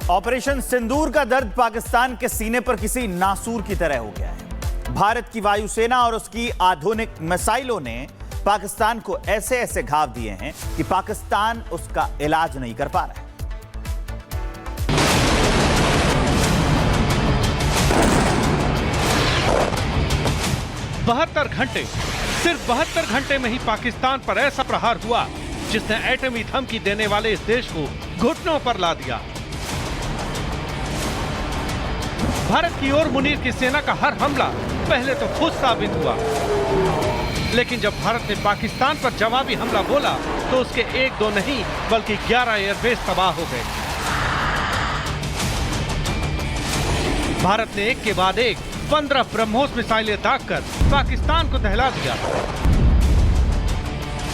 Operation Sindoor का दर्द पाकिस्तान के सीने पर किसी नासूर की तरह हो गया है। भारत की वायुसेना और उसकी आधुनिक मिसाइलों ने पाकिस्तान को ऐसे ऐसे घाव दिए हैं कि पाकिस्तान उसका इलाज नहीं कर पा रहा है। 72 घंटे, सिर्फ 72 घंटे में ही पाकिस्तान पर ऐसा प्रहार हुआ जिसने एटमी धमकी देने वाले इस देश को घुटनों पर ला दिया। भारत की ओर मुनीर की सेना का हर हमला पहले तो खुद साबित हुआ, लेकिन जब भारत ने पाकिस्तान पर जवाबी हमला बोला तो उसके 1-2 नहीं बल्कि 11 एयरबेस तबाह हो गए। भारत ने एक के बाद एक 15 ब्रह्मोस मिसाइलें दागकर पाकिस्तान को दहला दिया।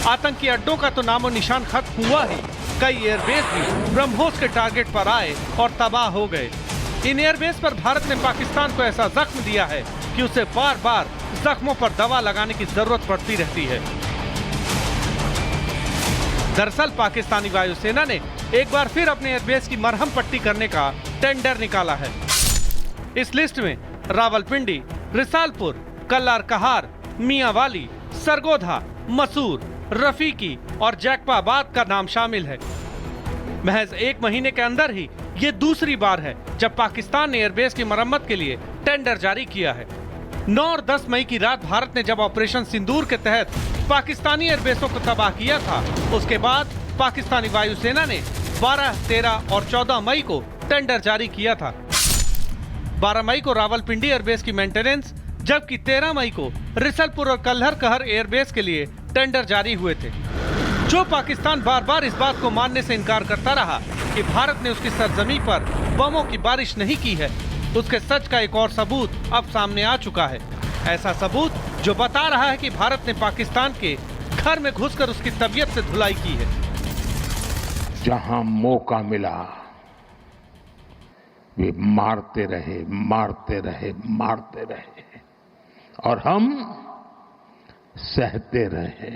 आतंकी अड्डों का तो नामो निशान खत्म हुआ ही, कई एयरबेस भी ब्रह्मोस के टारगेट पर आए और तबाह हो गए। इन एयरबेस पर भारत ने पाकिस्तान को ऐसा जख्म दिया है कि उसे बार बार जख्मों पर दवा लगाने की जरूरत पड़ती रहती है। दरअसल पाकिस्तानी वायुसेना ने एक बार फिर अपने एयरबेस की मरहम पट्टी करने का टेंडर निकाला है। इस लिस्ट में रावलपिंडी, रिसालपुर, कल्लार कहार, मियांवाली, सरगोधा, मसूर, रफीकी और जैकबाबाद का नाम शामिल है। महज 1 महीने के अंदर ही ये दूसरी बार है जब पाकिस्तान ने एयरबेस की मरम्मत के लिए टेंडर जारी किया है। 9 और 10 मई की रात भारत ने जब ऑपरेशन सिंदूर के तहत पाकिस्तानी एयरबेसों को तबाह किया था, उसके बाद पाकिस्तानी वायुसेना ने 12, 13 और 14 मई को टेंडर जारी किया था। 12 मई को रावलपिंडी एयरबेस की मेंटेनेंस, जबकि 13 मई को रिसलपुर और कल्हर कहर एयरबेस के लिए टेंडर जारी हुए थे। जो पाकिस्तान बार बार इस बात को मानने से इनकार करता रहा कि भारत ने उसकी सरजमी पर बमों की बारिश नहीं की है, उसके सच का एक और सबूत अब सामने आ चुका है। ऐसा सबूत जो बता रहा है कि भारत ने पाकिस्तान के घर में घुसकर उसकी तबीयत से धुलाई की है। जहां मौका मिला वे मारते रहे, मारते रहे, मारते रहे और हम सहते रहे।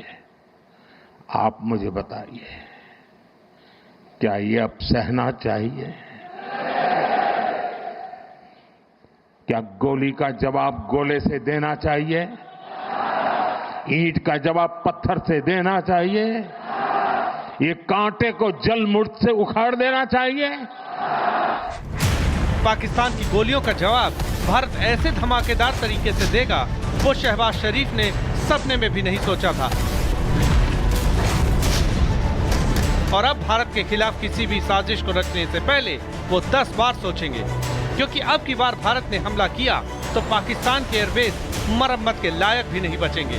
आप मुझे बताइए, क्या ये अब सहना चाहिए? क्या गोली का जवाब गोले से देना चाहिए? ईंट का जवाब पत्थर से देना चाहिए? ये कांटे को जल मुर्द से उखाड़ देना चाहिए? पाकिस्तान की गोलियों का जवाब भारत ऐसे धमाकेदार तरीके से देगा, वो शहबाज शरीफ ने सपने में भी नहीं सोचा था। और अब भारत के खिलाफ किसी भी साजिश को रचने से पहले वो 10 बार सोचेंगे, क्योंकि अब की बार भारत ने हमला किया तो पाकिस्तान के एयरबेस मरम्मत के लायक भी नहीं बचेंगे।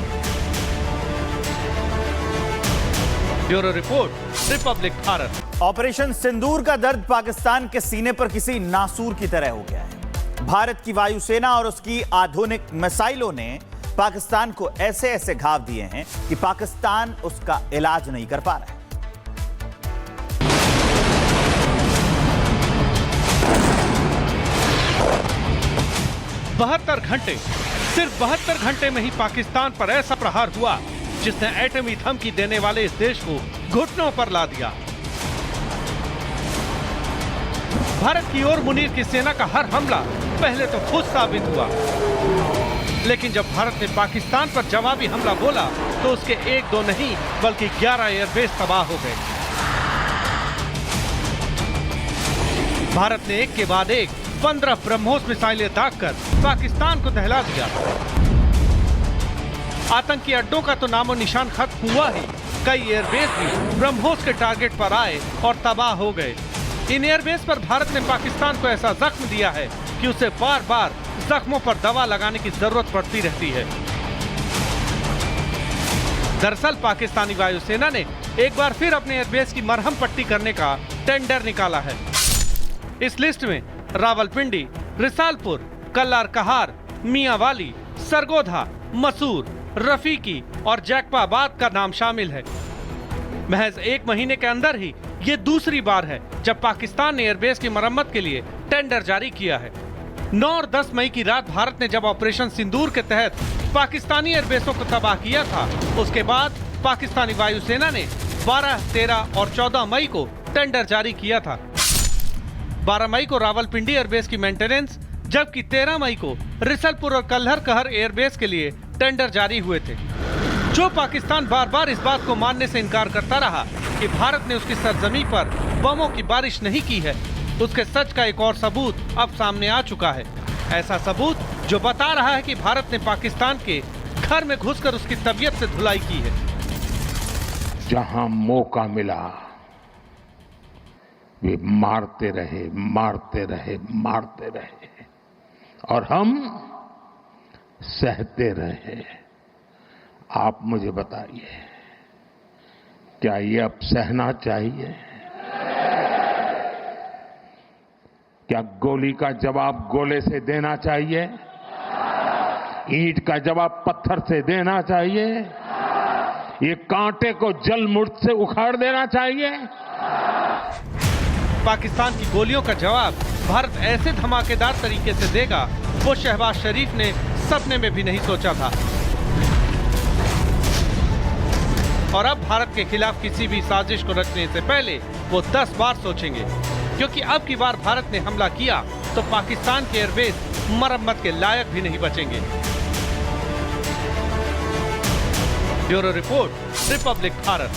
Bureau report, Republic Bharat. Operation Sindoor का दर्द पाकिस्तान के सीने पर किसी नासूर की तरह हो गया है। भारत की वायुसेना और उसकी आधुनिक मिसाइलों ने पाकिस्तान को ऐसे ऐसे घाव दिए हैं कि पाकिस्तान उसका इलाज नहीं कर पा रहा है। बहत्तर घंटे, सिर्फ 72 घंटे में ही पाकिस्तान पर ऐसा प्रहार हुआ जिसने एटमी धमकी देने वाले इस देश को घुटनों पर ला दिया। भारत की ओर मुनीर की सेना का हर हमला पहले तो खुद साबित हुआ, लेकिन जब भारत ने पाकिस्तान पर जवाबी हमला बोला तो उसके 1-2 नहीं बल्कि 11 एयरबेस तबाह हो गए। भारत ने एक के बाद एक 15 ब्रह्मोस मिसाइलें दागकर पाकिस्तान को दहला दिया। आतंकी अड्डों का तो नामो निशान खत्म हुआ ही, कई एयरबेस भी ब्रह्मोस के टारगेट पर आए और तबाह हो गए। इन एयरबेस पर भारत ने पाकिस्तान को ऐसा जख्म दिया है कि उसे बार बार जख्मों पर दवा लगाने की जरूरत पड़ती रहती है। दरअसल पाकिस्तानी वायुसेना ने एक बार फिर अपने एयरबेस की मरहम पट्टी करने का टेंडर निकाला है। इस लिस्ट में रावलपिंडी, रिसालपुर, कल्लार कहार, मियांवाली, सरगोधा, मसूर, रफीकी और जैकबाबाद का नाम शामिल है। महज 1 महीने के अंदर ही ये दूसरी बार है जब पाकिस्तान ने एयरबेस की मरम्मत के लिए टेंडर जारी किया है। 9 और 10 मई की रात भारत ने जब ऑपरेशन सिंदूर के तहत पाकिस्तानी एयरबेसों को तबाह किया था, उसके बाद पाकिस्तानी वायुसेना ने 12, 13 और 14 मई को टेंडर जारी किया था। 12 मई को रावलपिंडी एयरबेस की मेंटेनेंस, जबकि 13 मई को रिसलपुर और कल्हर कहर एयरबेस के लिए टेंडर जारी हुए थे। जो पाकिस्तान बार बार इस बात को मानने से इनकार करता रहा कि भारत ने उसकी सरजमी पर बमों की बारिश नहीं की है, उसके सच का एक और सबूत अब सामने आ चुका है। ऐसा सबूत जो बता रहा है कि भारत ने पाकिस्तान के घर में घुसकर उसकी तबीयत से धुलाई की है। जहां मौका मिला वे मारते रहे, मारते रहे, मारते रहे और हम सहते रहे। आप मुझे बताइए, क्या ये अब सहना चाहिए? क्या गोली का जवाब गोले से देना चाहिए? ईंट का जवाब पत्थर से देना चाहिए? ये कांटे को जल मुर्द से उखाड़ देना चाहिए? पाकिस्तान की गोलियों का जवाब भारत ऐसे धमाकेदार तरीके से देगा, वो शहबाज शरीफ ने सपने में भी नहीं सोचा था। और अब भारत के खिलाफ किसी भी साजिश को रचने से पहले वो 10 बार सोचेंगे, क्योंकि अब की बार भारत ने हमला किया तो पाकिस्तान के एयरबेस मरम्मत के लायक भी नहीं बचेंगे। Bureau report, Republic Bharat.